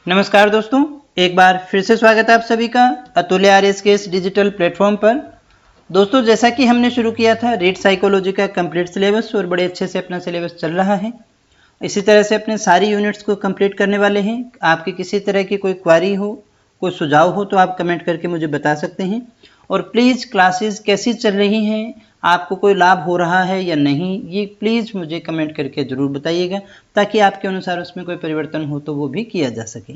नमस्कार दोस्तों, एक बार फिर से स्वागत है आप सभी का अतुल्य आरएस के इस डिजिटल प्लेटफॉर्म पर। दोस्तों, जैसा कि हमने शुरू किया था रीड साइकोलॉजी का कंप्लीट सिलेबस और बड़े अच्छे से अपना सिलेबस चल रहा है। इसी तरह से अपने सारी यूनिट्स को कंप्लीट करने वाले हैं। आपकी किसी तरह की कोई क्वारी हो, कोई सुझाव हो तो आप कमेंट करके मुझे बता सकते हैं। और प्लीज़ क्लासेस कैसी चल रही हैं, आपको कोई लाभ हो रहा है या नहीं, ये प्लीज़ मुझे कमेंट करके ज़रूर बताइएगा, ताकि आपके अनुसार उसमें कोई परिवर्तन हो तो वो भी किया जा सके।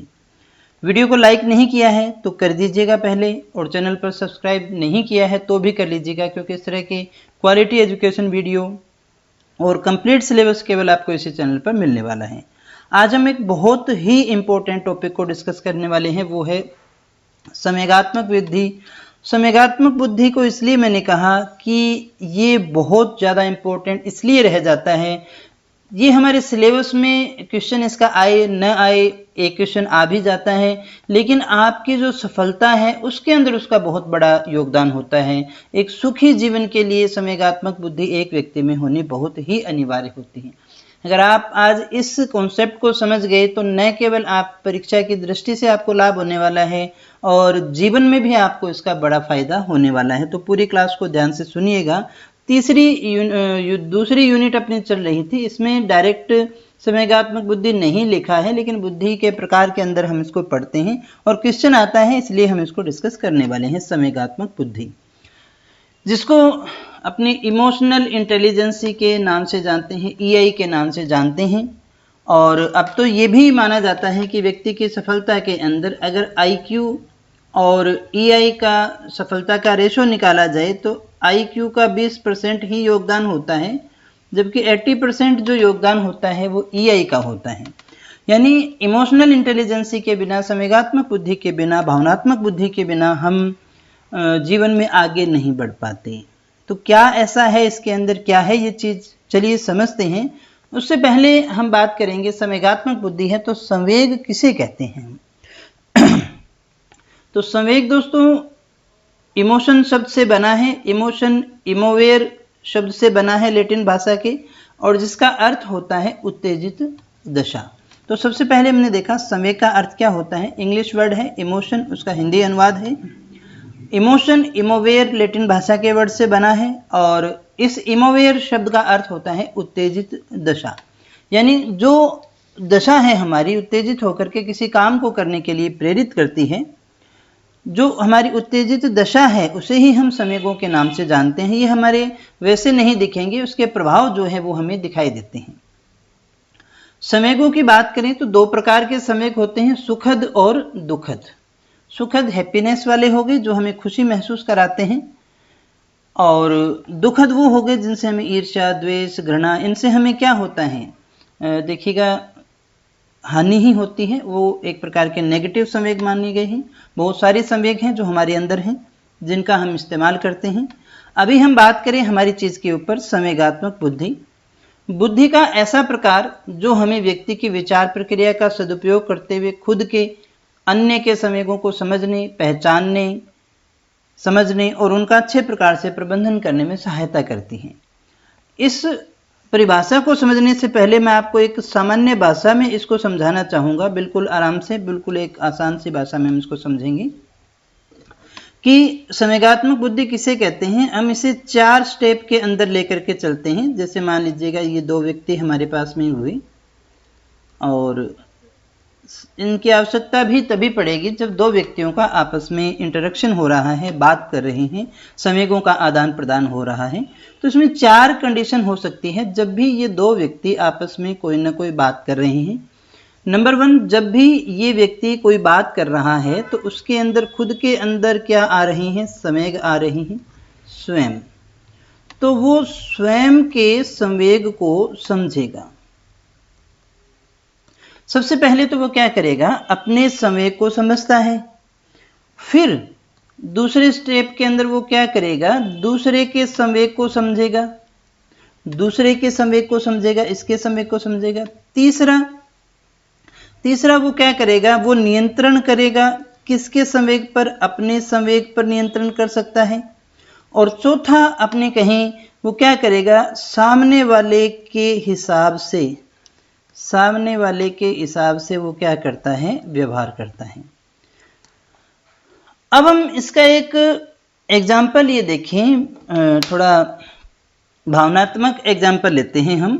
वीडियो को लाइक नहीं किया है तो कर दीजिएगा पहले, और चैनल पर सब्सक्राइब नहीं किया है तो भी कर लीजिएगा, क्योंकि इस तरह के क्वालिटी एजुकेशन वीडियो और कंप्लीट सिलेबस केवल आपको इसी चैनल पर मिलने वाला है। आज हम एक बहुत ही इम्पोर्टेंट टॉपिक को डिस्कस करने वाले हैं, वो है संवेगात्मक बुद्धि। संवेगात्मक बुद्धि को इसलिए मैंने कहा कि ये बहुत ज़्यादा इम्पोर्टेंट इसलिए रह जाता है, ये हमारे सिलेबस में क्वेश्चन इसका आए न आए, एक क्वेश्चन आ भी जाता है, लेकिन आपकी जो सफलता है उसके अंदर उसका बहुत बड़ा योगदान होता है। एक सुखी जीवन के लिए संवेगात्मक बुद्धि एक व्यक्ति में होनी बहुत ही अनिवार्य होती है। अगर आप आज इस कॉन्सेप्ट को समझ गए तो न केवल आप परीक्षा की दृष्टि से आपको लाभ होने वाला है, और जीवन में भी आपको इसका बड़ा फायदा होने वाला है। तो पूरी क्लास को ध्यान से सुनिएगा। दूसरी यूनिट अपनी चल रही थी, इसमें डायरेक्ट संवेगात्मक बुद्धि नहीं लिखा है, लेकिन बुद्धि के प्रकार के अंदर हम इसको पढ़ते हैं और क्वेश्चन आता है, इसलिए हम इसको डिस्कस करने वाले हैं। संवेगात्मक बुद्धि, जिसको अपनी इमोशनल इंटेलिजेंसी के नाम से जानते हैं, ईआई के नाम से जानते हैं। और अब तो ये भी माना जाता है कि व्यक्ति की सफलता के अंदर अगर आईक्यू और ईआई का सफलता का रेशो निकाला जाए तो आईक्यू का 20% ही योगदान होता है, जबकि 80% जो योगदान होता है वो ईआई का होता है। यानी इमोशनल इंटेलिजेंसी के बिना, संवेगात्मक बुद्धि के बिना, भावनात्मक बुद्धि के बिना हम जीवन में आगे नहीं बढ़ पाते। तो क्या ऐसा है इसके अंदर, क्या है ये चीज़, चलिए समझते हैं। उससे पहले हम बात करेंगे संवेगात्मक बुद्धि है तो संवेग किसे कहते हैं। तो संवेग दोस्तों इमोशन शब्द से बना है। इमोशन इमोवेयर शब्द से बना है लैटिन भाषा के, और जिसका अर्थ होता है उत्तेजित दशा। तो सबसे पहले हमने देखा संवेग का अर्थ क्या होता है। इंग्लिश वर्ड है इमोशन, उसका हिंदी अनुवाद है इमोशन। इमोवेयर लैटिन भाषा के वर्ड से बना है, और इस इमोवेयर शब्द का अर्थ होता है उत्तेजित दशा। यानी जो दशा है हमारी उत्तेजित होकर के किसी काम को करने के लिए प्रेरित करती है, जो हमारी उत्तेजित दशा है उसे ही हम संवेगों के नाम से जानते हैं। ये हमारे वैसे नहीं दिखेंगे, उसके प्रभाव जो है वो हमें दिखाई देते हैं। संवेगों की बात करें तो दो प्रकार के संवेग होते हैं, सुखद और दुखद। सुखद हैप्पीनेस वाले हो गए जो हमें खुशी महसूस कराते हैं, और दुखद वो हो गए जिनसे हमें ईर्ष्या, द्वेष, घृणा, इनसे हमें क्या होता है, देखिएगा हानि ही होती है। वो एक प्रकार के नेगेटिव संवेग माने गए हैं। बहुत सारे संवेग हैं जो हमारे अंदर हैं, जिनका हम इस्तेमाल करते हैं। अभी हम बात करें हमारी चीज़ के ऊपर, संवेगात्मक बुद्धि। बुद्धि का ऐसा प्रकार जो हमें व्यक्ति की विचार प्रक्रिया का सदुपयोग करते हुए खुद के, अन्य के संवेगों को समझने, पहचानने, समझने और उनका अच्छे प्रकार से प्रबंधन करने में सहायता करती है। इस परिभाषा को समझने से पहले मैं आपको एक सामान्य भाषा में इसको समझाना चाहूँगा, बिल्कुल आराम से, बिल्कुल एक आसान सी भाषा में हम इसको समझेंगे कि संवेगात्मक बुद्धि किसे कहते हैं। हम इसे 4 स्टेप के अंदर लेकर के चलते हैं। जैसे मान लीजिएगा ये 2 व्यक्ति हमारे पास में हुए, और इनकी आवश्यकता भी तभी पड़ेगी जब 2 व्यक्तियों का आपस में इंटरेक्शन हो रहा है, बात कर रहे हैं, संवेगों का आदान प्रदान हो रहा है। तो इसमें 4 कंडीशन हो सकती है जब भी ये 2 व्यक्ति आपस में कोई ना कोई बात कर रहे हैं। नंबर 1, जब भी ये व्यक्ति कोई बात कर रहा है तो उसके अंदर, खुद के अंदर क्या आ रही हैं, संवेग आ रही हैं, स्वयं। तो वो स्वयं के संवेग को समझेगा। सबसे पहले तो वो क्या करेगा, अपने संवेग को समझता है। फिर दूसरे स्टेप के अंदर वो क्या करेगा, दूसरे के संवेग को समझेगा, दूसरे के संवेग को समझेगा, इसके संवेग को समझेगा। तीसरा वो क्या करेगा, वो नियंत्रण करेगा। किसके संवेग पर, अपने संवेग पर नियंत्रण कर सकता है। और चौथा, अपने कहें वो क्या करेगा, सामने वाले के हिसाब से सामने वाले के हिसाब से वो क्या करता है, व्यवहार करता है। अब हम इसका एक एग्जाम्पल ये देखें, थोड़ा भावनात्मक एग्जाम्पल लेते हैं हम,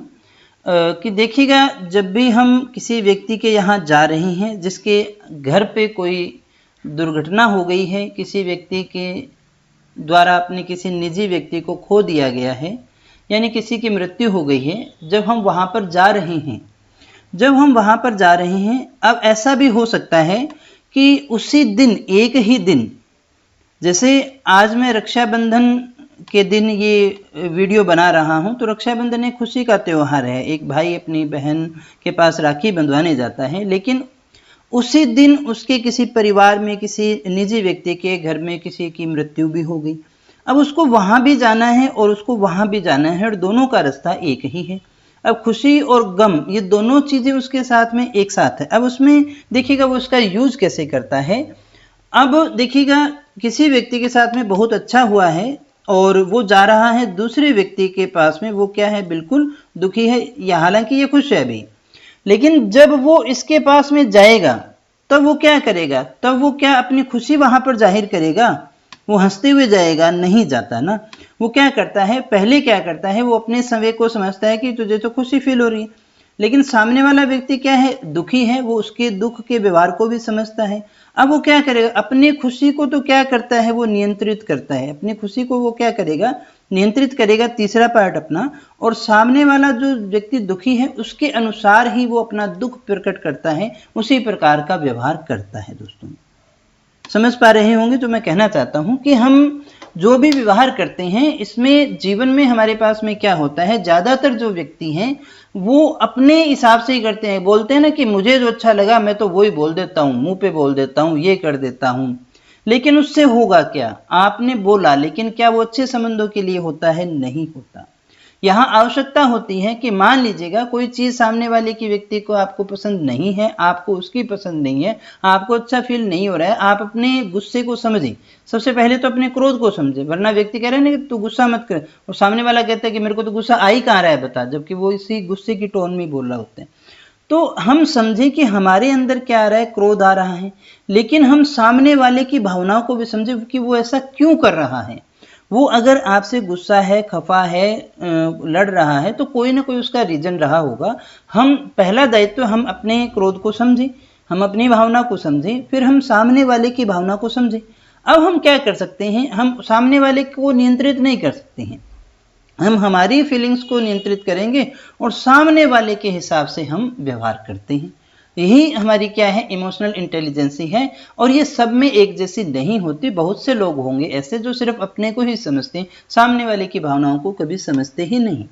कि देखिएगा जब भी हम किसी व्यक्ति के यहाँ जा रहे हैं जिसके घर पे कोई दुर्घटना हो गई है, किसी व्यक्ति के द्वारा अपने किसी निजी व्यक्ति को खो दिया गया है, यानी किसी की मृत्यु हो गई है, जब हम वहाँ पर जा रहे हैं, अब ऐसा भी हो सकता है कि उसी दिन, एक ही दिन, जैसे आज मैं रक्षाबंधन के दिन ये वीडियो बना रहा हूं, तो रक्षाबंधन एक खुशी का त्यौहार है, एक भाई अपनी बहन के पास राखी बंधवाने जाता है, लेकिन उसी दिन उसके किसी परिवार में, किसी निजी व्यक्ति के घर में किसी की मृत्यु भी हो गई। अब उसको वहां भी जाना है और उसको वहां भी जाना है, और दोनों का रास्ता एक ही है। अब खुशी और गम, ये दोनों चीजें उसके साथ में एक साथ है। अब उसमें देखिएगा वो उसका यूज कैसे करता है। अब देखिएगा किसी व्यक्ति के साथ में बहुत अच्छा हुआ है और वो जा रहा है दूसरे व्यक्ति के पास में, वो क्या है, बिल्कुल दुखी है, या हालांकि ये खुश है अभी, लेकिन जब वो इसके पास में जाएगा तब वो क्या करेगा, तब वो क्या अपनी खुशी वहां पर जाहिर करेगा, वो हंसते हुए जाएगा, नहीं जाता ना। वो क्या करता है, पहले क्या करता है, वो अपने समय को समझता है कि तुझे तो खुशी फील हो रही है, लेकिन सामने वाला व्यक्ति क्या है, दुखी है, वो उसके दुख के व्यवहार को भी समझता है। अब वो क्या करेगा, अपनी खुशी को तो क्या करता है, वो नियंत्रित करता है, अपनी खुशी को वो क्या करेगा, नियंत्रित करेगा, तीसरा पार्ट अपना, और सामने वाला जो व्यक्ति दुखी है उसके अनुसार ही वो अपना दुख प्रकट करता है, उसी प्रकार का व्यवहार करता है। दोस्तों समझ पा रहे होंगे। तो मैं कहना चाहता हूं कि हम जो भी व्यवहार करते हैं इसमें जीवन में हमारे पास में क्या होता है, ज्यादातर जो व्यक्ति हैं वो अपने हिसाब से ही करते हैं। बोलते हैं ना कि मुझे जो अच्छा लगा मैं तो वही बोल देता हूँ, मुंह पे बोल देता हूँ, ये कर देता हूँ, लेकिन उससे होगा क्या, आपने बोला लेकिन क्या वो अच्छे संबंधों के लिए होता है, नहीं होता। यहाँ आवश्यकता होती है कि मान लीजिएगा कोई चीज सामने वाले की व्यक्ति को आपको पसंद नहीं है, आपको उसकी पसंद नहीं है, आपको अच्छा फील नहीं हो रहा है, आप अपने गुस्से को समझें। सबसे पहले तो अपने क्रोध को समझे, वरना व्यक्ति कह रहा है ना कि तू गुस्सा मत कर, और सामने वाला कहता है कि मेरे को तो गुस्सा आ ही कहाँ रहा है बता, जबकि वो इसी गुस्से की टोन में बोल रहा होता है। तो हम समझें कि हमारे अंदर क्या आ रहा है, क्रोध आ रहा है, लेकिन हम सामने वाले की भावनाओं को भी समझे कि वो ऐसा क्यों कर रहा है। वो अगर आपसे गुस्सा है, खफा है, लड़ रहा है, तो कोई ना कोई उसका रीजन रहा होगा। हम पहला दायित्व, हम अपने क्रोध को समझें, हम अपनी भावना को समझें, फिर हम सामने वाले की भावना को समझें। अब हम क्या कर सकते हैं, हम सामने वाले को नियंत्रित नहीं कर सकते हैं, हम हमारी फीलिंग्स को नियंत्रित करेंगे और सामने वाले के हिसाब से हम व्यवहार करते हैं। यही हमारी क्या है, इमोशनल इंटेलिजेंसी है। और ये सब में एक जैसी नहीं होती, बहुत से लोग होंगे ऐसे जो सिर्फ अपने को ही समझते हैं, सामने वाले की भावनाओं को कभी समझते ही नहीं।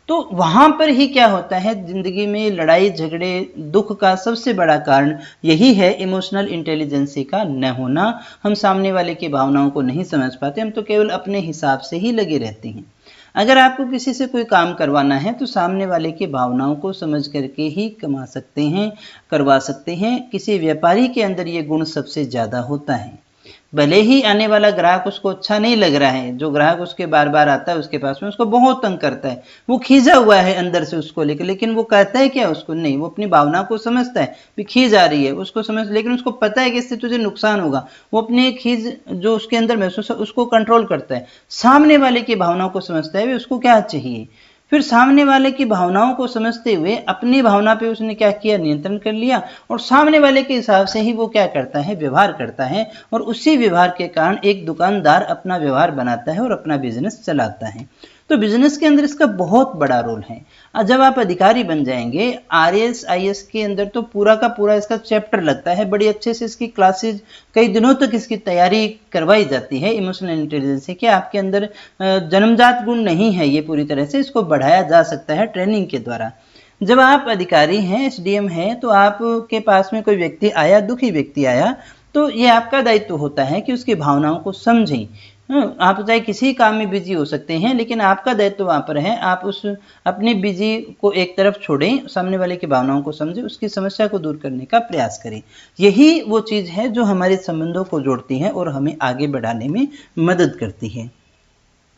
तो वहां पर ही क्या होता है, जिंदगी में लड़ाई झगड़े दुख का सबसे बड़ा कारण यही है, इमोशनल इंटेलिजेंसी का न होना। हम सामने वाले की भावनाओं को नहीं समझ पाते, हम तो केवल अपने हिसाब से ही लगे रहते हैं। अगर आपको किसी से कोई काम करवाना है तो सामने वाले की भावनाओं को समझ करके ही कमा सकते हैं, करवा सकते हैं। किसी व्यापारी के अंदर ये गुण सबसे ज्यादा होता है। भले ही आने वाला ग्राहक उसको अच्छा नहीं लग रहा है, जो ग्राहक उसके बार बार आता है उसके पास में, उसको बहुत तंग करता है, वो खींचा हुआ है अंदर से उसको लेकर, लेकिन वो कहता है क्या उसको, नहीं, वो अपनी भावना को समझता है कि खींच आ रही है उसको समझ, लेकिन उसको पता है कि इससे तुझे नुकसान होगा, वो अपनी खींच जो उसके अंदर महसूस है उसको कंट्रोल करता है, सामने वाले की भावनाओं को समझता है उसको क्या चाहिए, फिर सामने वाले की भावनाओं को समझते हुए अपनी भावना पे उसने क्या किया, नियंत्रण कर लिया, और सामने वाले के हिसाब से ही वो क्या करता है, व्यवहार करता है, और उसी व्यवहार के कारण एक दुकानदार अपना व्यवहार बनाता है और अपना बिजनेस चलाता है। तो बिजनेस के अंदर इसका बहुत बड़ा रोल है। जब आप अधिकारी बन जाएंगे, आरएएस आईएएस के अंदर तो पूरा का पूरा इसका चैप्टर लगता है, बड़ी अच्छे से इसकी क्लासेज, कई दिनों तक इसकी तैयारी करवाई जाती है। इमोशनल इंटेलिजेंस के आपके अंदर जन्मजात गुण नहीं है, ये पूरी तरह से इसको बढ़ाया जा सकता है ट्रेनिंग के द्वारा। जब आप अधिकारी हैं, एसडीएम हैं, तो आपके पास में कोई व्यक्ति आया, दुखी व्यक्ति आया, तो ये आपका दायित्व होता है कि उसकी भावनाओं को समझें। आप चाहे किसी काम में बिजी हो सकते हैं, लेकिन आपका दायित्व वहां पर है, आप उस अपनी बिजी को एक तरफ छोड़ें, सामने वाले की भावनाओं को समझें, उसकी समस्या को दूर करने का प्रयास करें। यही वो चीज है जो हमारे संबंधों को जोड़ती है और हमें आगे बढ़ाने में मदद करती है।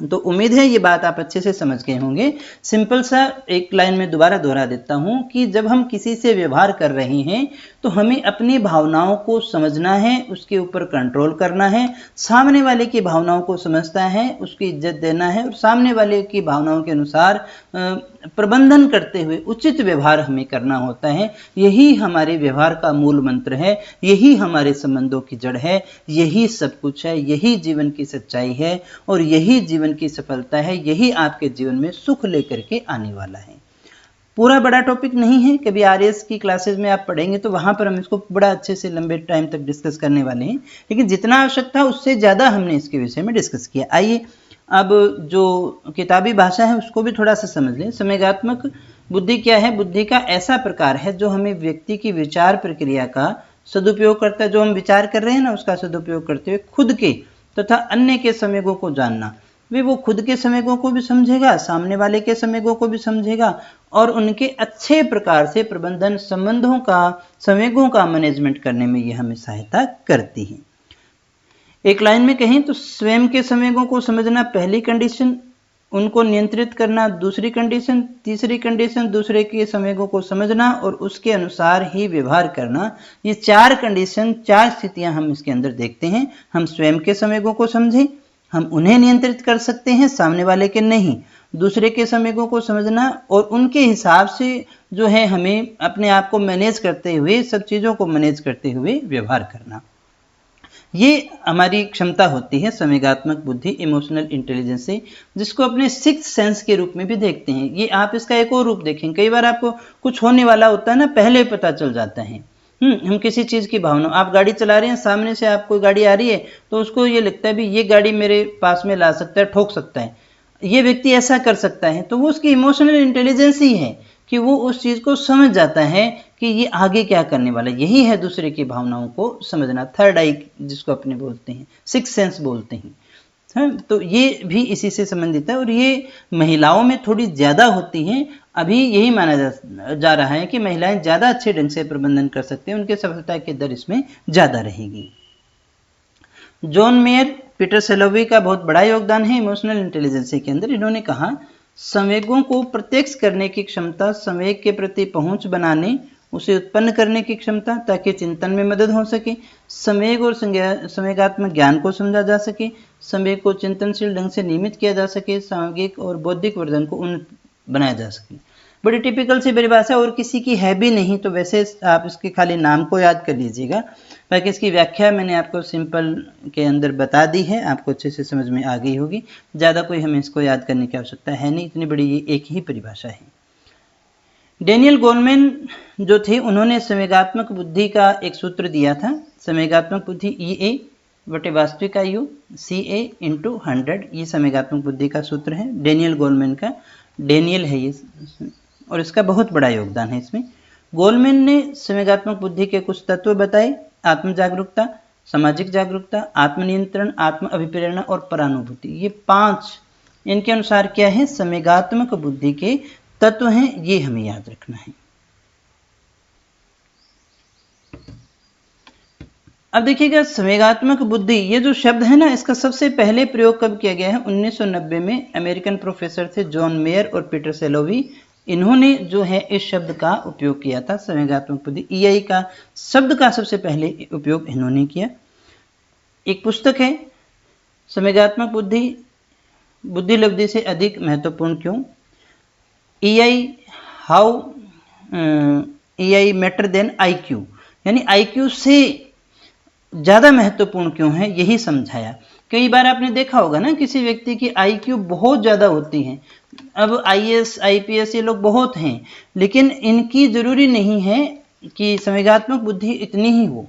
तो उम्मीद है ये बात आप अच्छे से समझ गए होंगे। सिंपल सा एक लाइन में दोबारा दोहरा देता हूं कि जब हम किसी से व्यवहार कर रहे हैं तो हमें अपनी भावनाओं को समझना है, उसके ऊपर कंट्रोल करना है, सामने वाले की भावनाओं को समझता है, उसकी इज्जत देना है और सामने वाले की भावनाओं के अनुसार प्रबंधन करते हुए उचित व्यवहार हमें करना होता है। यही हमारे व्यवहार का मूल मंत्र है, यही हमारे संबंधों की जड़ है, यही सब कुछ है, यही जीवन की सच्चाई है और यही जीवन की सफलता है, यही आपके जीवन में सुख लेकर के आने वाला है। पूरा बड़ा टॉपिक नहीं है, कभी आरएस की क्लासेस में आप पढ़ेंगे तो वहां पर हम इसको बड़ा अच्छे से लंबे टाइम तक डिस्कस करने वाले हैं, लेकिन जितना आवश्यक था उससे ज़्यादा हमने इसके विषय में डिस्कस किया। आइए अब जो किताबी भाषा है उसको भी थोड़ा सा समझ लें। संवेगात्मक बुद्धि क्या है? बुद्धि का ऐसा प्रकार है जो हमें व्यक्ति की विचार प्रक्रिया का सदुपयोग करता है, जो हम विचार कर रहे हैं ना उसका सदुपयोग करते हुए खुद के तथा अन्य के संवेगों को जानना। वो खुद के संवेगों को भी समझेगा, सामने वाले के संवेगों को भी समझेगा और उनके अच्छे प्रकार से प्रबंधन, संबंधों का, संवेगों का मैनेजमेंट करने में यह हमें सहायता करती है। एक लाइन में कहें तो स्वयं के संवेगों को समझना पहली कंडीशन, उनको नियंत्रित करना दूसरी कंडीशन, तीसरी कंडीशन दूसरे के संवेगों को समझना और उसके अनुसार ही व्यवहार करना। ये चार कंडीशन, चार स्थितियां हम इसके अंदर देखते हैं। हम स्वयं के संवेगों को समझें, हम उन्हें नियंत्रित कर सकते हैं, सामने वाले के नहीं। दूसरे के संवेगों को समझना और उनके हिसाब से जो है हमें अपने आप को मैनेज करते हुए, सब चीज़ों को मैनेज करते हुए व्यवहार करना। ये हमारी क्षमता होती है संवेगात्मक बुद्धि, इमोशनल इंटेलिजेंस से, जिसको अपने सिक्स्थ सेंस के रूप में भी देखते हैं। ये आप इसका एक और रूप देखें, कई बार आपको कुछ होने वाला होता है ना, पहले पता चल जाता है। हम किसी चीज़ की भावना, आप गाड़ी चला रहे हैं, सामने से आप कोई गाड़ी आ रही है तो उसको ये लगता है भी ये गाड़ी मेरे पास में ला सकता है, ठोक सकता है, ये व्यक्ति ऐसा कर सकता है, तो वो उसकी इमोशनल इंटेलिजेंस ही है कि वो उस चीज़ को समझ जाता है कि ये आगे क्या करने वाला है। यही है दूसरे की भावनाओं को समझना, थर्ड आई जिसको अपने बोलते हैं, सिक्स सेंस बोलते हैं। तो ये भी इसी से संबंधित है और ये महिलाओं में थोड़ी ज़्यादा होती हैं। अभी यही माना जा रहा है कि महिलाएं ज़्यादा अच्छे ढंग से प्रबंधन कर सकते हैं, उनके सफलता की दर इसमें ज़्यादा रहेगी। जॉन मेयर, पीटर सेलोवी का बहुत बड़ा योगदान है इमोशनल इंटेलिजेंस के अंदर। इन्होंने कहा संवेगों को प्रत्यक्ष करने की क्षमता, संवेग के प्रति पहुंच बनाने, उसे उत्पन्न करने की क्षमता ताकि चिंतन में मदद हो सके, संवेग और संवेगात्मक ज्ञान को समझा जा सके, संवेग को चिंतनशील ढंग से नियमित किया जा सके, सामूहिक और बौद्धिक वर्धन को उन्नत बनाया जा सके। बड़ी टिपिकल सी परिभाषा और किसी की है भी नहीं, तो वैसे आप इसके खाली नाम को याद कर लीजिएगा, बाकी इसकी व्याख्या मैंने आपको सिंपल के अंदर बता दी है, आपको अच्छे से समझ में आ गई होगी। ज़्यादा कोई हमें इसको याद करने की आवश्यकता है नहीं, इतनी बड़ी ये एक ही परिभाषा है। डेनियल गोलमैन जो थे, उन्होंने संवेगात्मक बुद्धि का एक सूत्र दिया था। संवेगात्मक बुद्धि EA बटे वास्तविक आयु CA × 100, ये संवेगात्मक बुद्धि का सूत्र है, डेनियल गोलमैन का। डेनियल है ये, और इसका बहुत बड़ा योगदान है इसमें। गोलमैन ने संवेगात्मक बुद्धि के कुछ तत्व बताए: आत्म जागरूकता, सामाजिक जागरूकता, आत्मनियंत्रण, आत्म अभिप्रेरणा और परानुभूति। ये 5 इनके अनुसार क्या है, संवेगात्मक बुद्धि के तत्व हैं, ये हमें याद रखना है। अब देखिएगा संवेगात्मक बुद्धि, ये जो शब्द है ना, इसका सबसे पहले प्रयोग कब किया गया है? 1990 में अमेरिकन प्रोफेसर थे जॉन मेयर और पीटर सेलोवी, इन्होंने जो है इस शब्द का उपयोग किया था। संवेगात्मक बुद्धि EI का शब्द का सबसे पहले उपयोग इन्होंने किया। एक पुस्तक है संवेगात्मक बुद्धि, बुद्धि लब्धि से अधिक महत्वपूर्ण क्यों, EI how EI matter than IQ, यानी IQ से ज़्यादा महत्वपूर्ण क्यों है, यही समझाया। कई बार आपने देखा होगा ना, किसी व्यक्ति की IQ बहुत ज़्यादा होती है, अब IAS IPS ये लोग बहुत हैं, लेकिन इनकी ज़रूरी नहीं है कि संवेगात्मक बुद्धि इतनी ही हो,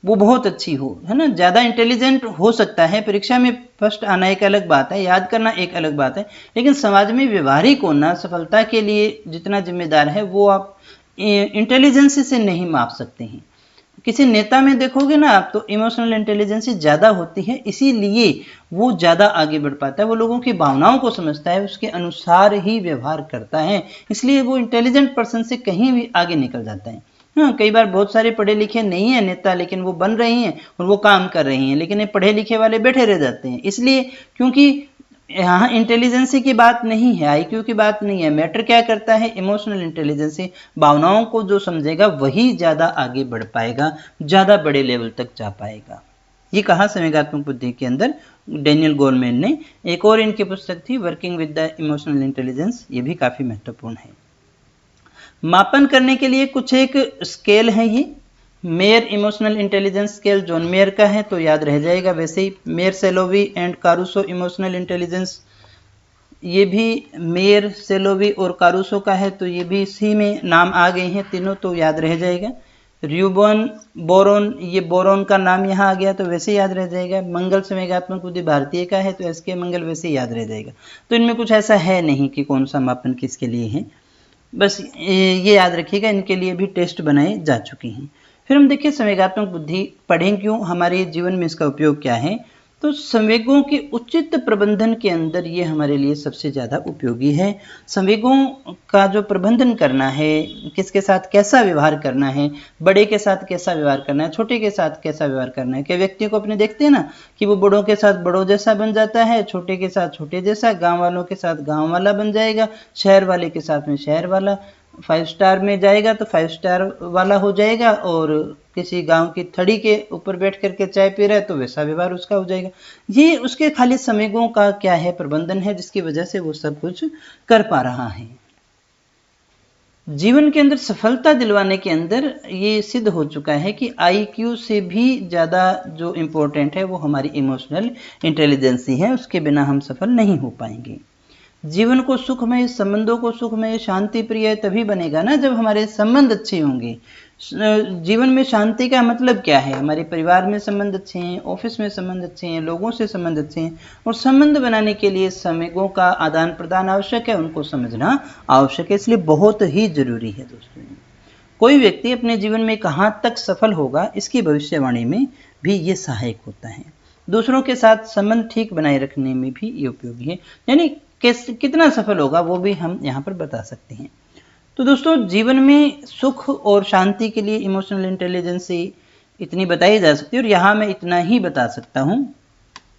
वो बहुत अच्छी हो, है ना। ज़्यादा इंटेलिजेंट हो सकता है, परीक्षा में फर्स्ट आना एक अलग बात है, याद करना एक अलग बात है, लेकिन समाज में व्यवहारिक होना, सफलता के लिए जितना जिम्मेदार है वो आप इंटेलिजेंस से नहीं माप सकते हैं। किसी नेता में देखोगे ना आप, तो इमोशनल इंटेलिजेंस ज़्यादा होती है, इसीलिए वो ज़्यादा आगे बढ़ पाता है, वो लोगों की भावनाओं को समझता है, उसके अनुसार ही व्यवहार करता है, इसलिए वो इंटेलिजेंट पर्सन से कहीं भी आगे निकल जाता है। हाँ, कई बार बहुत सारे पढ़े लिखे नहीं है नेता, लेकिन वो बन रहे हैं और वो काम कर रहे हैं, लेकिन ये पढ़े लिखे वाले बैठे रह जाते हैं, इसलिए क्योंकि यहाँ इंटेलिजेंसी की बात नहीं है, आईक्यू की बात नहीं है। मैटर क्या करता है? Emotional intelligence. भावनाओं को जो समझेगा वही ज़्यादा आगे बढ़ पाएगा, ज़्यादा बड़े लेवल तक जा पाएगा। ये कहा संवेगात्मक बुद्धि के अंदर डेनियल गोलमैन ने। एक और इनकी पुस्तक थी working with the emotional intelligence, ये भी काफ़ी महत्वपूर्ण है। मापन करने के लिए कुछ एक स्केल है, ये mayor emotional intelligence scale John mayor का है, तो याद रह जाएगा। वैसे ही मेयर सेलोवी एंड कारूसो इमोशनल इंटेलिजेंस, ये भी मेयर सेलोवी और कारूसो का है, तो ये भी इसी में नाम आ गए हैं तीनों, तो याद रह जाएगा। र्यूबोन बोरोन, ये बोरोन का नाम यहाँ आ गया तो वैसे याद रह जाएगा। मंगल संवेगात्मक बुद्धि भारतीय का है, तो एसके मंगल वैसे याद रह जाएगा। तो इनमें कुछ ऐसा है नहीं कि कौन सा मापन किसके लिए है, बस ये याद रखिएगा, इनके लिए भी टेस्ट बनाए जा चुके हैं। फिर हम देखिए संवेगात्मक बुद्धि पढ़ें क्यों, हमारे जीवन में इसका उपयोग क्या है। तो संवेगों के उचित प्रबंधन के अंदर ये हमारे लिए सबसे ज़्यादा उपयोगी है। संवेगों का जो प्रबंधन करना है, किसके साथ कैसा व्यवहार करना है, बड़े के साथ कैसा व्यवहार करना है, छोटे के साथ कैसा व्यवहार करना है। क्या व्यक्ति को अपने देखते हैं ना कि वो बड़ों के साथ बड़ों जैसा बन जाता है, छोटे के साथ छोटे जैसा, गांव वालों के साथ गांव वाला बन जाएगा, शहर वाले के साथ में शहर वाला, 5 स्टार में जाएगा तो 5 स्टार वाला हो जाएगा, और किसी गांव की थड़ी के ऊपर बैठ करके चाय पी रहा है तो वैसा व्यवहार उसका हो जाएगा। ये उसके खाली संवेगों का क्या है, प्रबंधन है, जिसकी वजह से वो सब कुछ कर पा रहा है। जीवन के अंदर सफलता दिलवाने के अंदर ये सिद्ध हो चुका है कि आईक्यू से भी ज़्यादा जो इम्पोर्टेंट है वो हमारी इमोशनल इंटेलिजेंसी है, उसके बिना हम सफल नहीं हो पाएंगे। जीवन को सुखमय, संबंधों को सुखमय, शांति प्रिय तभी बनेगा ना जब हमारे संबंध अच्छे होंगे। जीवन में शांति का मतलब क्या है? हमारे परिवार में संबंध अच्छे हैं, ऑफिस में संबंध अच्छे हैं, लोगों से संबंध अच्छे हैं, और संबंध बनाने के लिए संवेगों का आदान प्रदान आवश्यक है, उनको समझना आवश्यक है, इसलिए बहुत ही जरूरी है दोस्तों। कोई व्यक्ति अपने जीवन में कहाँ तक सफल होगा, इसकी भविष्यवाणी में भी ये सहायक होता है। दूसरों के साथ संबंध ठीक बनाए रखने में भी ये उपयोगी है, यानी कितना सफल होगा वो भी हम यहाँ पर बता सकते हैं। तो दोस्तों जीवन में सुख और शांति के लिए इमोशनल इंटेलिजेंसी इतनी बताई जा सकती है, और यहाँ मैं इतना ही बता सकता हूँ।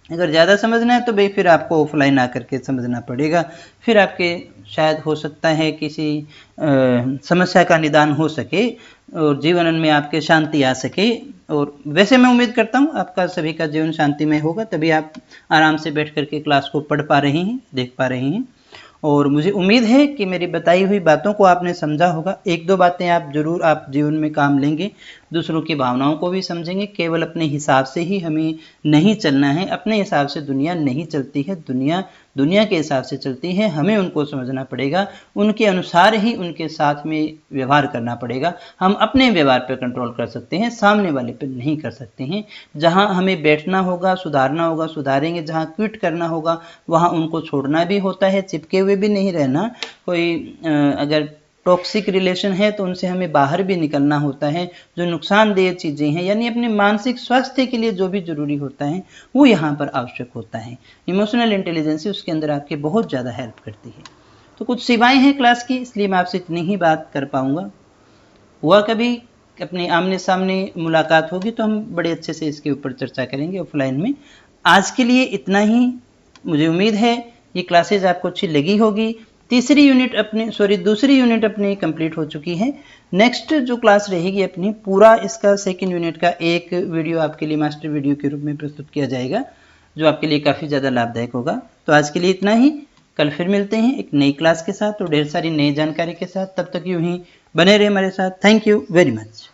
अगर ज़्यादा समझना है तो भाई फिर आपको ऑफलाइन आकर के समझना पड़ेगा, फिर आपके शायद हो सकता है किसी समस्या का निदान हो सके और जीवन में आपके शांति आ सके। और वैसे मैं उम्मीद करता हूँ आपका सभी का जीवन शांतिमय होगा, तभी आप आराम से बैठ करके क्लास को पढ़ पा रहे हैं, देख पा रहे हैं। और मुझे उम्मीद है कि मेरी बताई हुई बातों को आपने समझा होगा। एक दो बातें आप जरूर आप जीवन में काम लेंगे, दूसरों की भावनाओं को भी समझेंगे। केवल अपने हिसाब से ही हमें नहीं चलना है, अपने हिसाब से दुनिया नहीं चलती है, दुनिया के हिसाब से चलती है। हमें उनको समझना पड़ेगा, उनके अनुसार ही उनके साथ में व्यवहार करना पड़ेगा। हम अपने व्यवहार पर कंट्रोल कर सकते हैं, सामने वाले पर नहीं कर सकते हैं। जहाँ हमें बैठना होगा सुधारना होगा सुधारेंगे, जहाँ क्विट करना होगा वहाँ उनको छोड़ना भी होता है, चिपके हुए भी नहीं रहना। कोई अगर टॉक्सिक रिलेशन है तो उनसे हमें बाहर भी निकलना होता है। जो नुकसानदेह चीज़ें हैं, यानी अपने मानसिक स्वास्थ्य के लिए जो भी जरूरी होता है वो यहाँ पर आवश्यक होता है। इमोशनल इंटेलिजेंसी उसके अंदर आपके बहुत ज़्यादा हेल्प करती है। तो कुछ सेवाएं हैं क्लास की, इसलिए मैं आपसे इतनी ही बात कर पाऊँगा। हुआ कभी अपने आमने सामने मुलाकात होगी तो हम बड़े अच्छे से इसके ऊपर चर्चा करेंगे ऑफलाइन में। आज के लिए इतना ही। मुझे उम्मीद है ये क्लासेज आपको अच्छी लगी होगी। दूसरी यूनिट अपनी कंप्लीट हो चुकी है। नेक्स्ट जो क्लास रहेगी अपनी, पूरा इसका सेकंड यूनिट का एक वीडियो आपके लिए मास्टर वीडियो के रूप में प्रस्तुत किया जाएगा, जो आपके लिए काफ़ी ज़्यादा लाभदायक होगा। तो आज के लिए इतना ही। कल फिर मिलते हैं एक नई क्लास के साथ और ढेर सारी नई जानकारी के साथ। तब तक यूं ही बने रहे हमारे साथ। Thank you very much.